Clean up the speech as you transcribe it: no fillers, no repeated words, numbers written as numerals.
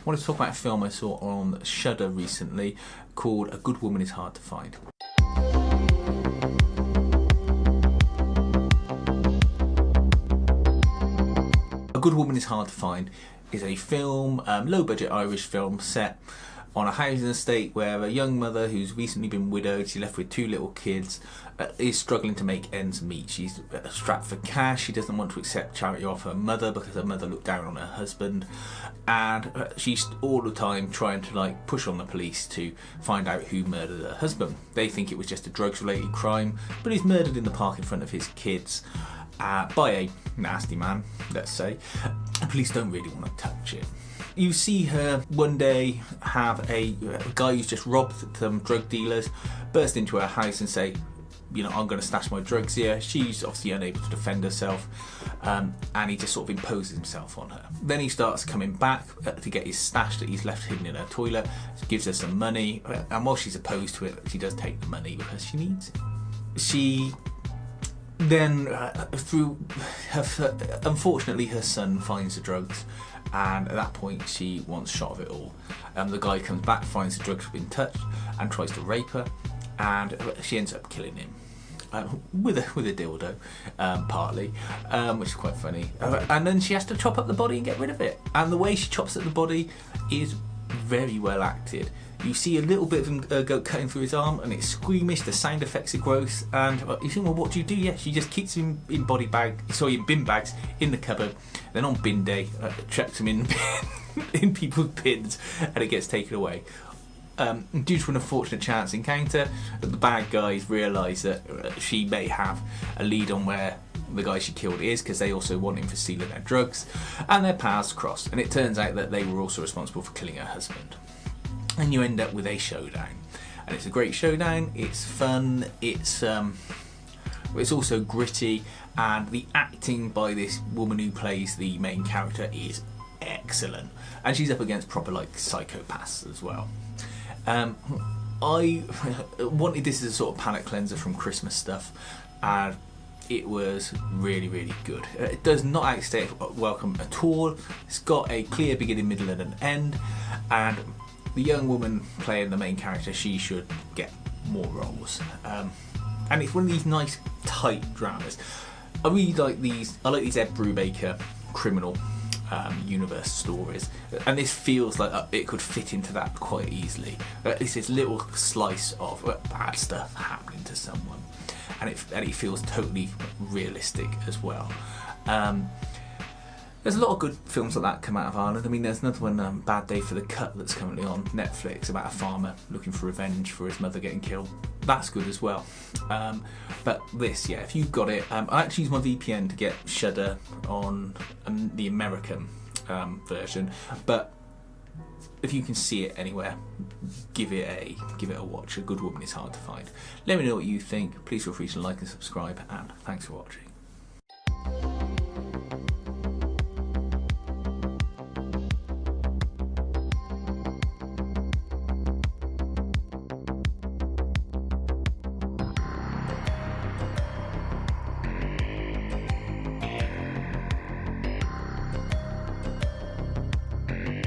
I want to talk about a film I saw on Shudder recently called A Good Woman is Hard to Find. A Good Woman is Hard to Find is a film, low-budget Irish film set on a housing estate where a young mother who's recently been widowed, she's left with two little kids, is struggling to make ends meet. She's strapped for cash. She doesn't want to accept charity off her mother because her mother looked down on her husband, and she's all the time trying to push on the police to find out who murdered her husband. They think it was just a drugs-related crime, but he's murdered in the park in front of his kids by a nasty man, let's say. The police don't really want to touch it. You see her one day have a guy who's just robbed some drug dealers burst into her house and say, I'm going to stash my drugs here. She's obviously unable to defend herself, and he just sort of imposes himself on her. Then he starts coming back to get his stash that he's left hidden in her toilet, gives her some money, and while she's opposed to it, she does take the money because she needs it. She then, unfortunately, her son finds the drugs, and at that point she wants shot of it all. The guy comes back, finds the drugs have been touched, and tries to rape her, and she ends up killing him with a dildo, partly, which is quite funny. And then she has to chop up the body and get rid of it. And the way she chops up the body is very well acted. You see a little bit of him go cutting through his arm, and it's squeamish. The sound effects are gross, and you think, well, what do you do? Yeah, she just keeps him in bin bags in the cupboard. Then on bin day, chucks him in in people's bins, and it gets taken away. Due to an unfortunate chance encounter, the bad guys realise that she may have a lead on where the guy she killed is, because they also want him for stealing their drugs, and their paths cross, and it turns out that they were also responsible for killing her husband. And you end up with a showdown, and it's a great showdown. It's fun, it's also gritty, and the acting by this woman who plays the main character is excellent, and she's up against proper psychopaths as well. I wanted this as a sort of palate cleanser from Christmas stuff, and it was really, really good. It does not outstay welcome at all. It's got a clear beginning, middle and an end, and the young woman playing the main character, she should get more roles. And it's one of these nice, tight dramas. I really like these. I like these Ed Brubaker criminal universe stories, and this feels like it could fit into that quite easily. It's this little slice of bad stuff happening to someone, and it feels totally realistic as well. There's a lot of good films like that come out of Ireland. I mean, there's another one, Bad Day for the Cut, that's currently on Netflix, about a farmer looking for revenge for his mother getting killed. That's good as well. But this, if you've got it, I actually use my VPN to get Shudder on the American version. But if you can see it anywhere, give it a watch. A Good Woman is Hard to Find. Let me know what you think. Please feel free to like and subscribe, and thanks for watching.